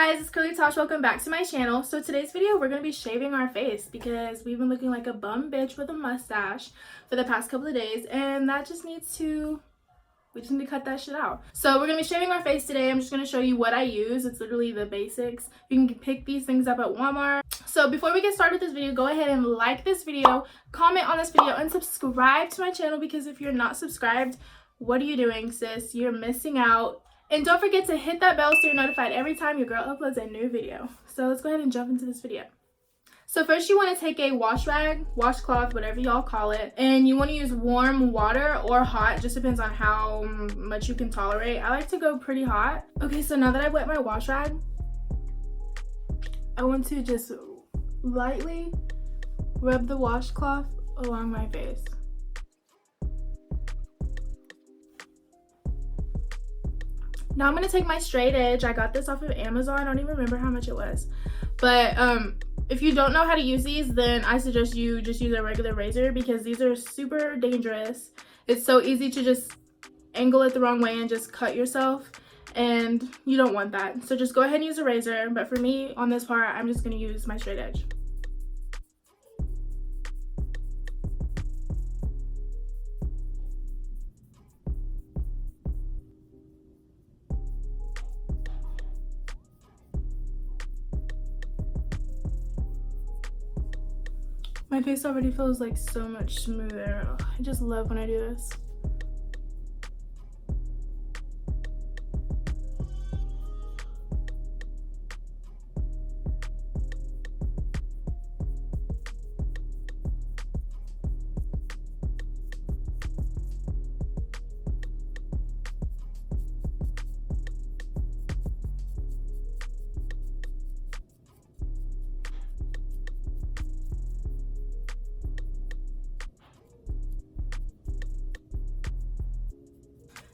guys, it's Curly Tosh. Welcome back to my channel. So today's video we're gonna be shaving our face because we've been looking like a bum bitch with a mustache for the past couple of days, and that just needs to, we just need to cut that shit out. So we're gonna be shaving our face today. I'm just gonna show you what I use. It's literally the basics. You can pick these things up at Walmart. So before we get started with this video, go ahead and like this video, comment on this video, and subscribe to my channel, because if you're not subscribed, what are you doing, sis? You're missing out. And don't forget to hit that bell so you're notified every time your girl uploads a new video. So let's go ahead and jump into this video. So first you want to take a wash rag, washcloth, whatever y'all call it, and you want to use warm water or hot, just depends on how much you can tolerate. I like to go pretty hot. Okay, so now that I've wet my wash rag, I want to just lightly rub the washcloth along my face. Now I'm going to take my Straightedge. I got this off of Amazon. I don't even remember how much it was. But if you don't know how to use these, then I suggest you just use a regular razor, because these are super dangerous. It's so easy to just angle it the wrong way and just cut yourself, and you don't want that. So just go ahead and use a razor. But for me, on this part, I'm just going to use my Straightedge. My face already feels like so much smoother. Ugh, I just love when I do this.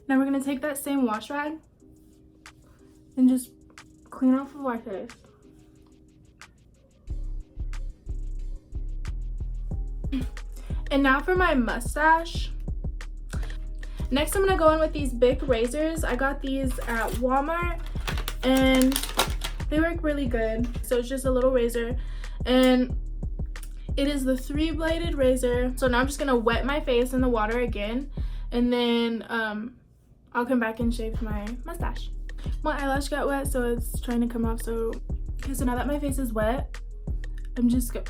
Now we're going to take that same wash rag and just clean off of our face. And now for my mustache. Next I'm going to go in with these big razors. I got these at Walmart and they work really good. So it's just a little razor, and it is the 3-bladed razor. So now I'm just going to wet my face in the water again, and then I'll come back and shave my mustache. My eyelash got wet, so it's trying to come off. So, okay, so now that my face is wet, I'm just go.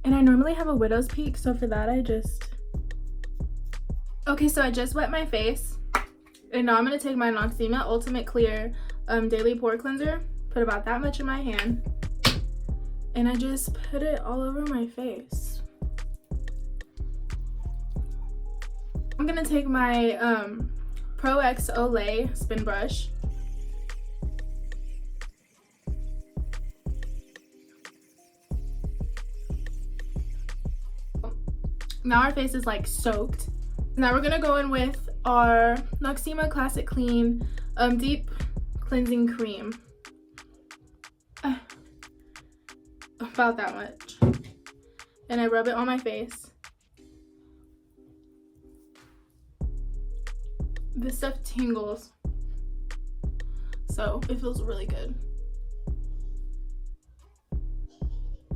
And I normally have a widow's peak, so for that I just. Okay, so I just wet my face, and now I'm going to take my Noxzema Ultimate Clear Daily Pore Cleanser, put about that much in my hand, and I just put it all over my face. I'm going to take my Pro X Olay spin brush. Now our face is like soaked. Now we're gonna go in with our Noxzema Classic Clean Deep Cleansing Cream. About that much. And I rub it on my face. This stuff tingles, so it feels really good.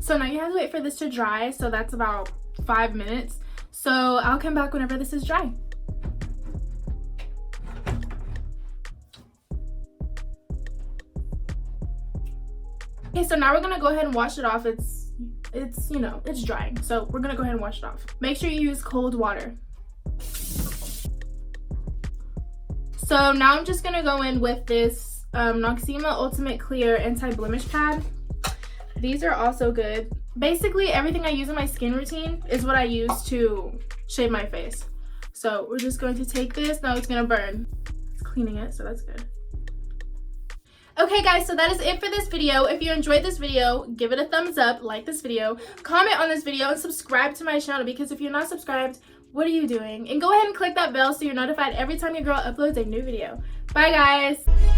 So now you have to wait for this to dry, so that's about 5 minutes. So I'll come back whenever this is dry. Okay, so now we're gonna go ahead and wash it off. It's you know, it's drying, so we're gonna go ahead and wash it off. Make sure you use cold water. So now I'm just gonna go in with this Noxzema Ultimate Clear Anti-Blemish Pad. These are also good. Basically everything I use in my skin routine is what I use to shave my face. So we're just going to take this. Now it's gonna burn. It's cleaning it, so that's good. Okay guys, so that is it for this video. If you enjoyed this video, give it a thumbs up, like this video, comment on this video, and subscribe to my channel, because if you're not subscribed, what are you doing? And go ahead and click that bell so you're notified every time your girl uploads a new video. Bye guys!